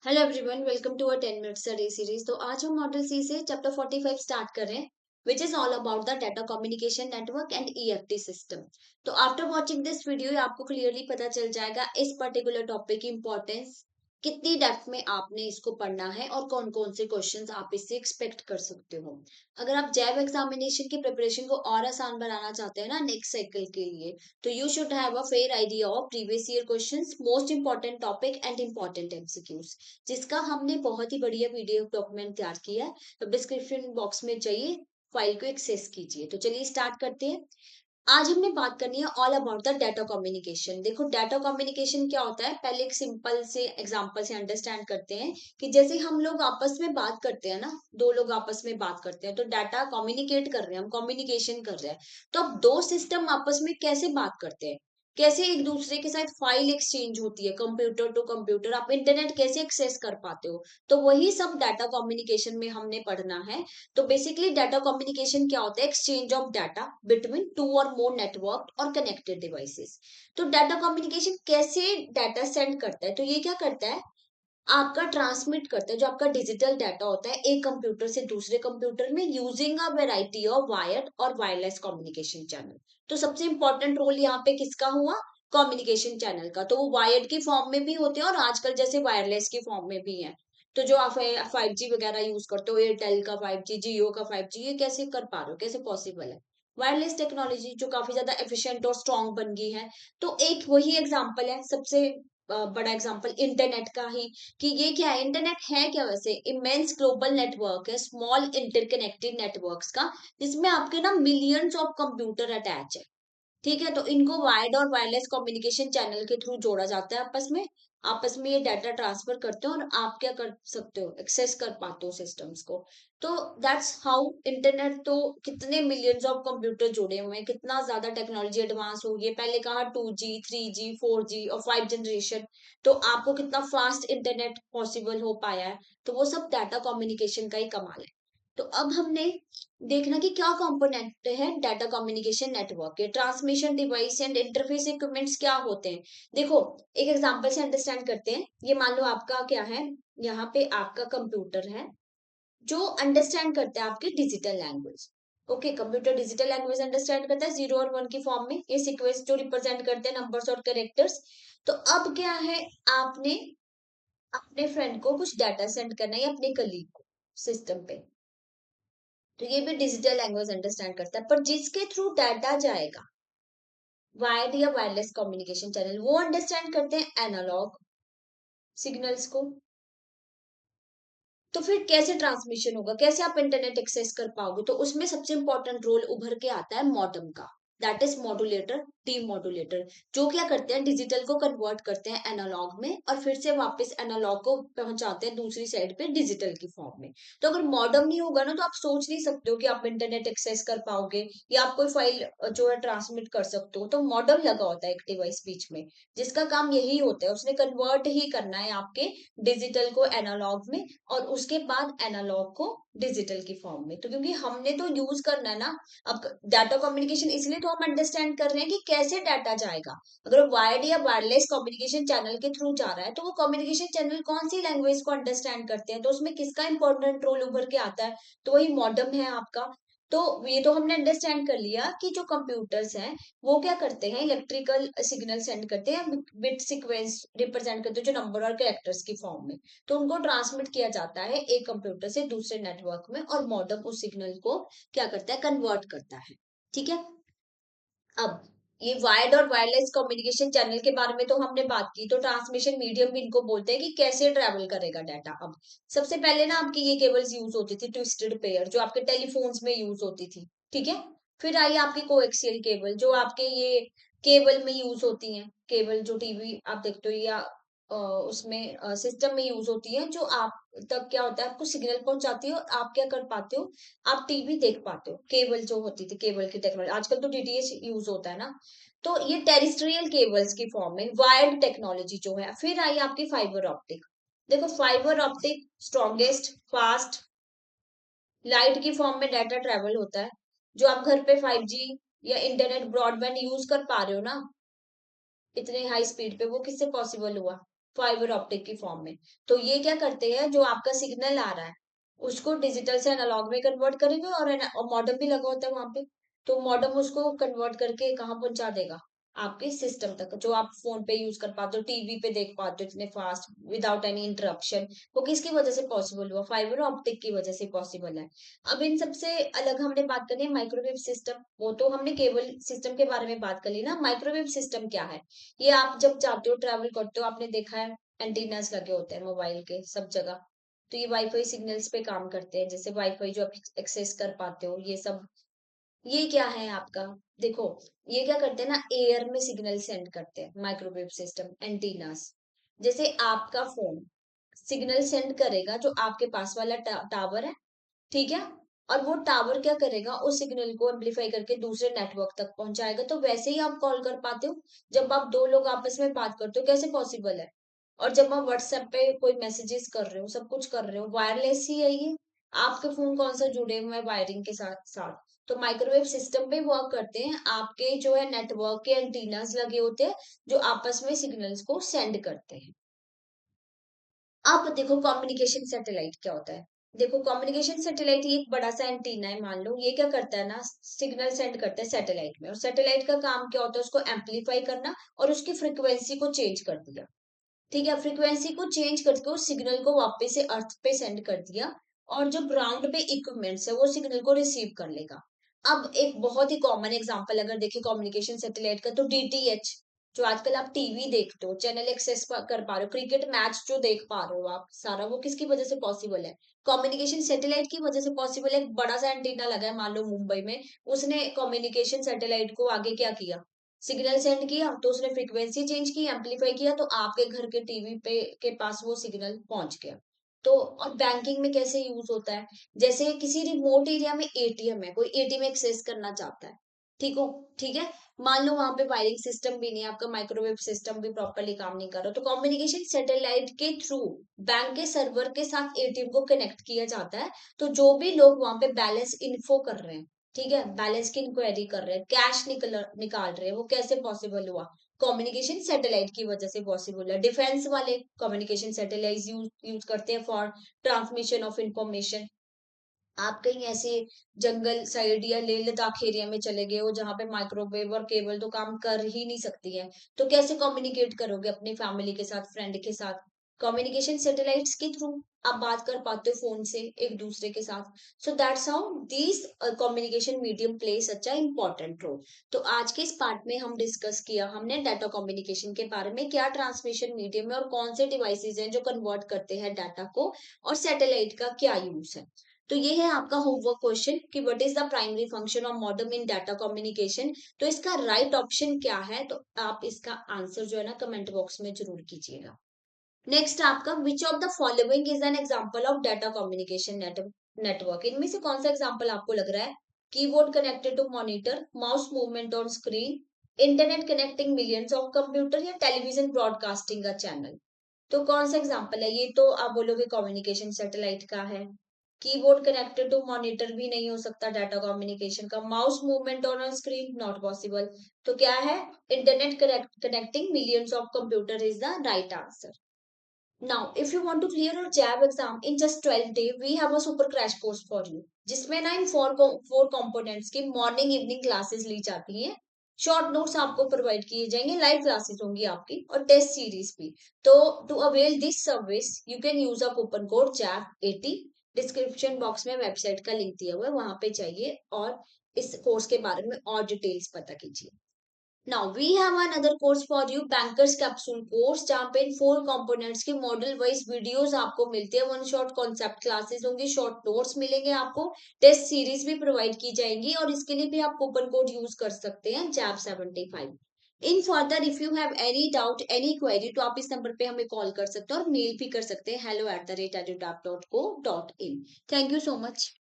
Hello everyone, welcome to a 10 minute study series. तो आज हम मॉडल सी से चैप्टर 45 स्टार्ट कर रहे हैं, which is all about the data communication network and EFT system. तो आफ्टर वाचिंग दिस वीडियो आपको क्लियरली पता चल जाएगा इस पर्टिकुलर टॉपिक की इंपॉर्टेंस, कितनी डेप्थ में आपने इसको पढ़ना है और कौन कौन से क्वेश्चंस आप इससे एक्सपेक्ट कर सकते हो। अगर आप जैब एग्जामिनेशन की प्रिपरेशन को और आसान बनाना चाहते हैं ना नेक्स्ट साइकिल के लिए, तो you should have a fair idea of previous year questions, most important topic and important MCQs, जिसका हमने बहुत ही बढ़िया पीडीएफ डॉक्यूमेंट तैयार किया है। तो डिस्क्रिप्शन बॉक्स में जाइए, फाइल को एक्सेस कीजिए। तो चलिए स्टार्ट करते हैं। आज हमने बात करनी है all about the data communication. देखो, डाटा कम्युनिकेशन क्या होता है, पहले एक सिंपल से एग्जांपल से अंडरस्टैंड करते हैं कि जैसे हम लोग आपस में बात करते हैं ना, दो लोग आपस में बात करते हैं तो डाटा कम्युनिकेट कर रहे हैं, हम कम्युनिकेशन कर रहे हैं। तो अब दो सिस्टम आपस में कैसे बात करते हैं, कैसे एक दूसरे के साथ फाइल एक्सचेंज होती है, कंप्यूटर टू कंप्यूटर, आप इंटरनेट कैसे एक्सेस कर पाते हो, तो वही सब डाटा कम्युनिकेशन में हमने पढ़ना है। तो बेसिकली डाटा कम्युनिकेशन क्या होता है, exchange of data between two और मोर नेटवर्क और कनेक्टेड डिवाइसेस। तो डाटा कम्युनिकेशन कैसे डाटा सेंड करता है, तो ये क्या करता है, आपका ट्रांसमिट करता है, जो आपका डिजिटल डाटा होता है एक कंप्यूटर से दूसरे कंप्यूटर में, using a variety of wired और वायरलेस कम्युनिकेशन चैनल। तो सबसे इंपॉर्टेंट रोल यहाँ पे किसका हुआ, कम्युनिकेशन चैनल का। तो वो वायर्ड की फॉर्म में भी होते हैं और आजकल जैसे वायरलेस की फॉर्म में भी है। तो जो आप 5G वगैरह यूज करते हो, एयरटेल का 5G, जियो का 5G, ये कैसे कर पा रहे हो, कैसे पॉसिबल है, वायरलेस टेक्नोलॉजी जो काफी ज्यादा एफिशिएंट और स्ट्रॉन्ग बन गई है। तो एक वही एग्जांपल है, सबसे बड़ा एग्जांपल इंटरनेट का ही, कि ये क्या है, इंटरनेट है क्या, वैसे इमेंस ग्लोबल नेटवर्क है, स्मॉल इंटरकनेक्टेड नेटवर्क्स का, जिसमें आपके ना मिलियंस ऑफ कंप्यूटर अटैच है। ठीक है, तो इनको वायर्ड और वायरलेस कम्युनिकेशन चैनल के थ्रू जोड़ा जाता है आपस में। आपस में ये डाटा ट्रांसफर करते हो और आप क्या कर सकते हो, एक्सेस कर पाते हो सिस्टम्स को। तो दैट्स हाउ इंटरनेट। तो कितने मिलियंस ऑफ कंप्यूटर जुड़े हुए हैं, कितना ज्यादा टेक्नोलॉजी एडवांस हो गई है। पहले कहा 2G 3G 4G और 5 जनरेशन, तो आपको कितना फास्ट इंटरनेट पॉसिबल हो पाया है। तो वो सब डाटा कम्युनिकेशन का ही कमाल है। तो अब हमने देखना कि क्या कंपोनेंट है डाटा कम्युनिकेशन नेटवर्क के, transmission device and interface equipments क्या होते हैं। देखो, एक एग्जांपल से अंडरस्टैंड करते हैं। ये मान लो आपका क्या है, यहाँ पे आपका कंप्यूटर है जो अंडरस्टैंड करता है आपकी digital language. Okay, computer digital language understand करता है 0 और 1 की फॉर्म में, ये सीक्वेंस जो रिप्रेजेंट करते हैं नंबर्स और कैरेक्टर्स। तो अब क्या है, आपने अपने फ्रेंड को कुछ डाटा सेंड करना है या अपने कलीग को सिस्टम पे, तो ये भी डिजिटल लैंग्वेज अंडरस्टैंड करता है। पर जिसके थ्रू डाटा जाएगा, वायर्ड या वायरलेस कम्युनिकेशन चैनल, वो अंडरस्टैंड करते हैं एनालॉग सिग्नल्स को। तो फिर कैसे ट्रांसमिशन होगा, कैसे आप इंटरनेट एक्सेस कर पाओगे, तो उसमें सबसे इंपॉर्टेंट रोल उभर के आता है मॉडेम का। दैट इज मॉड्यूलेटर, डीमॉड्यूलेटर, जो क्या करते हैं, डिजिटल को कन्वर्ट करते हैं एनालॉग में और फिर से वापस एनालॉग को पहुंचाते हैं दूसरी साइड पे डिजिटल की फॉर्म में। तो अगर मॉडेम नहीं होगा ना, तो आप सोच नहीं सकते हो कि आप इंटरनेट एक्सेस कर पाओगे या आप कोई फाइल जो है ट्रांसमिट कर सकते हो। तो मॉडेम लगा होता है एक डिवाइस बीच में, जिसका काम यही होता है, उसने कन्वर्ट ही करना है आपके डिजिटल को एनालॉग में और उसके बाद एनालॉग को डिजिटल की फॉर्म में। तो क्योंकि हमने तो यूज करना है ना, अब डाटा कम्युनिकेशन इसलिए तो हम अंडरस्टैंड कर रहे हैं कि कैसे डाटा जाएगा। अगर वायर्ड या वायरलेस कम्युनिकेशन चैनल के थ्रू जा रहा है, तो वो कम्युनिकेशन चैनल कौन सी लैंग्वेज को अंडरस्टैंड करते हैं, तो उसमें किसका इंपॉर्टेंट रोल उभर के आता है, तो वही मॉडेम है आपका। तो ये तो हमने अंडरस्टैंड कर लिया कि जो कंप्यूटर्स हैं वो क्या करते हैं, इलेक्ट्रिकल सिग्नल सेंड करते हैं, बिट सीक्वेंस रिप्रेजेंट करते हैं जो नंबर और कैरेक्टर्स की फॉर्म में। तो उनको ट्रांसमिट किया जाता है एक कंप्यूटर से दूसरे नेटवर्क में और मॉडेम उस सिग्नल को क्या करता है, कन्वर्ट करता है। ठीक है, अब ये वायर्ड और वायरलेस कम्युनिकेशन चैनल के बारे में तो हमने बात की, तो ट्रांसमिशन मीडियम भी इनको बोलते हैं कि कैसे ट्रेवल करेगा डाटा। अब सबसे पहले ना आपकी ये केबल्स यूज होती थी, ट्विस्टेड पेयर, जो आपके टेलीफोन्स में यूज होती थी। ठीक है, फिर आई आपकी कोएक्सियल केबल, जो आपके ये केबल में यूज होती हैं, केबल जो टीवी आप देखते हो या उसमें सिस्टम में यूज होती है, जो आप तक क्या होता है, आपको सिग्नल पहुंचाती है और आप क्या कर पाते हो, आप टीवी देख पाते हो। केबल जो होती थी, केबल की टेक्नोलॉजी, आजकल तो डीटीएच यूज होता है ना। तो ये टेरिस्ट्रियल केबल्स की फॉर्म में वायर्ड टेक्नोलॉजी जो है। फिर आई आपकी फाइबर ऑप्टिक। देखो, fibre optic strongest, fast, light की फॉर्म में डाटा ट्रेवल होता है। जो आप घर पे 5G या इंटरनेट ब्रॉडबैंड यूज कर पा रहे हो ना, इतने हाई स्पीड पे, वो किससे पॉसिबल हुआ, फाइबर ऑप्टिक की फॉर्म में। तो ये क्या करते हैं, जो आपका सिग्नल आ रहा है उसको डिजिटल से एनालॉग में कन्वर्ट करेंगे, और मॉडेम भी लगा होता है वहां पे। तो मॉडेम उसको कन्वर्ट करके कहाँ पहुंचा देगा, आपके सिस्टम तक, जो आप फोन पे यूज कर पाते हो, टीवी पे देख पाते हो इतने फास्ट विदाउट एनी इंटरप्शन। वो किसकी वजह से पॉसिबल हुआ, फाइबर ऑप्टिक की वजह से पॉसिबल है। अब इन सबसे अलग हमने बात करनी है माइक्रोवेव सिस्टम। वो तो हमने केबल सिस्टम के बारे में बात कर ली ना। माइक्रोवेव सिस्टम क्या है, ये आप जब जाते हो ट्रैवल करते हो, आपने देखा है एंटीनास लगे होते हैं मोबाइल के सब जगह। तो ये वाईफाई सिग्नल्स पे काम करते हैं, जैसे वाईफाई जो आप एक्सेस कर पाते हो ये सब। ये क्या है आपका, देखो, ये क्या करते हैं ना, एयर में सिग्नल सेंड करते हैं माइक्रोवेव सिस्टम एंटीनास। जैसे आपका फोन सिग्नल सेंड करेगा जो आपके पास वाला टावर है, ठीक है, और वो टावर क्या करेगा, उस सिग्नल को एम्पलीफाई करके दूसरे नेटवर्क तक पहुंचाएगा। तो वैसे ही आप कॉल कर पाते हो, जब आप दो लोग आपस में बात करते हो, कैसे पॉसिबल है। और जब आप व्हाट्सएप पे कोई मैसेजेस कर रहे हो, सब कुछ कर रहे हो, वायरलेस ही है ये। आपके फोन कौन सा जुड़े हुए हैं वायरिंग के साथ साथ। तो माइक्रोवेव सिस्टम पे वर्क करते हैं, आपके जो है नेटवर्क के एंटीनास लगे होते हैं, जो आपस में सिग्नल्स को सेंड करते हैं। अब देखो कम्युनिकेशन सैटेलाइट क्या होता है। देखो कम्युनिकेशन सैटेलाइट ये एक बड़ा सा एंटीना है, मान लो। ये क्या करता है ना, सिग्नल सेंड करता है सैटेलाइट में, और सैटेलाइट का काम क्या होता है, उसको एम्पलीफाई करना और उसकी फ्रिक्वेंसी को चेंज कर दिया। ठीक है, फ्रीक्वेंसी को चेंज करके उस सिग्नल को वापस से अर्थ पे सेंड कर दिया, और जो ग्राउंड पे इक्विपमेंट्स है वो सिग्नल को रिसीव कर लेगा। अब एक बहुत ही कॉमन एग्जांपल अगर देखें कम्युनिकेशन सैटेलाइट का, तो डीटीएच, जो आजकल आप टीवी देखते हो, चैनल एक्सेस कर पा रहे हो, क्रिकेट मैच जो देख पा रहे हो आप सारा, वो किसकी वजह से पॉसिबल है, कम्युनिकेशन सैटेलाइट की वजह से पॉसिबल है। एक बड़ा सा एंटीना लगा है मान लो मुंबई में, उसने कम्युनिकेशन सैटेलाइट को आगे क्या किया, सिग्नल सेंड किया, तो उसने फ्रीक्वेंसी चेंज की, एम्पलीफाई किया, तो आपके घर के टीवी पे के पास वो सिग्नल पहुंच गया। तो और बैंकिंग में कैसे यूज होता है, जैसे किसी रिमोट एरिया में एटीएम है, कोई एटीएम एक्सेस करना चाहता है, ठीक हो, ठीक है, मान लो वहां पे वायरिंग सिस्टम भी नहीं है, आपका माइक्रोवेव सिस्टम भी प्रॉपरली काम नहीं कर रहा, तो कम्युनिकेशन सैटेलाइट के थ्रू बैंक के सर्वर के साथ एटीएम को कनेक्ट किया जाता है। तो जो भी लोग वहां पे बैलेंस इन्फो कर रहे हैं, ठीक है, बैलेंस की इंक्वायरी कर रहे हैं, कैश निकाल रहे हैं, वो कैसे पॉसिबल हुआ, कम्युनिकेशन सैटेलाइट की वजह से पॉसिबल है। डिफेंस वाले कम्युनिकेशन सैटेलाइट यूज करते हैं फॉर ट्रांसमिशन ऑफ इंफॉर्मेशन। आप कहीं ऐसे जंगल साइड या लेह लद्दाख एरिया में चले गए हो जहां पे माइक्रोवेव और केबल तो काम कर ही नहीं सकती है, तो कैसे कम्युनिकेट करोगे अपनी फैमिली के साथ, फ्रेंड के साथ, कम्युनिकेशन सैटेलाइट्स के थ्रू आप बात कर पाते हो फोन से एक दूसरे के साथ। So that's how this communication medium play such a important role. तो आज के इस पार्ट में हम डिस्कस किया हमने डाटा कम्युनिकेशन के बारे में, क्या ट्रांसमिशन मीडियम है और कौन से डिवाइसेज हैं जो कन्वर्ट करते हैं डाटा को, और सैटेलाइट का क्या यूज है। तो ये है आपका होमवर्क क्वेश्चन कि what is the primary function of modem in data communication. तो इसका राइट ऑप्शन क्या है, तो आप इसका आंसर जो है ना कमेंट बॉक्स में जरूर कीजिएगा। नेक्स्ट आपका which of the following is an example of data communication network. इनमें से कौन सा एग्जांपल आपको लग रहा है, keyboard connected to monitor, mouse movement on screen, internet connecting millions of computer, या टेलीविजन ब्रॉडकास्टिंग का चैनल। तो कौन सा एग्जांपल है, ये तो आप बोलोगे कम्युनिकेशन सैटेलाइट का है। कीबोर्ड कनेक्टेड टू मॉनिटर भी नहीं हो सकता डाटा कम्युनिकेशन का, mouse movement on screen not possible. तो क्या है, internet connecting millions of computer is the right answer. Now, if you want to clear your JAB exam in just 12 days, we have a super crash course for you. जिसमें ना इन four components की morning evening classes ली जाती हैं, short notes आपको provide किए जाएंगे, live classes होंगी आपकी, और टेस्ट सीरीज भी। तो to avail this service you can use a coupon code JAB80। Description box में वेबसाइट का लिंक दिया हुआ है, वहां पे जाइए और इस कोर्स के बारे में और डिटेल्स पता कीजिए। Now we have another course for you, bankers capsule course, जहाँ पे इन फोर कंपोनेंट्स की मॉडल वाइज वीडियोस आपको मिलती है, वन शॉट कॉन्सेप्ट क्लासेस होंगी, शॉर्ट नोट्स मिलेंगे आपको, टेस्ट सीरीज भी प्रोवाइड की जाएंगी, और इसके लिए भी आप कूपन कोड यूज कर सकते हैं JAB75। In further if you have any doubt any query, तो आप इस नंबर पे हमें कॉल कर सकते हैं और मेल भी कर सकते हैं hello@edutapp.co.in। Thank you so much.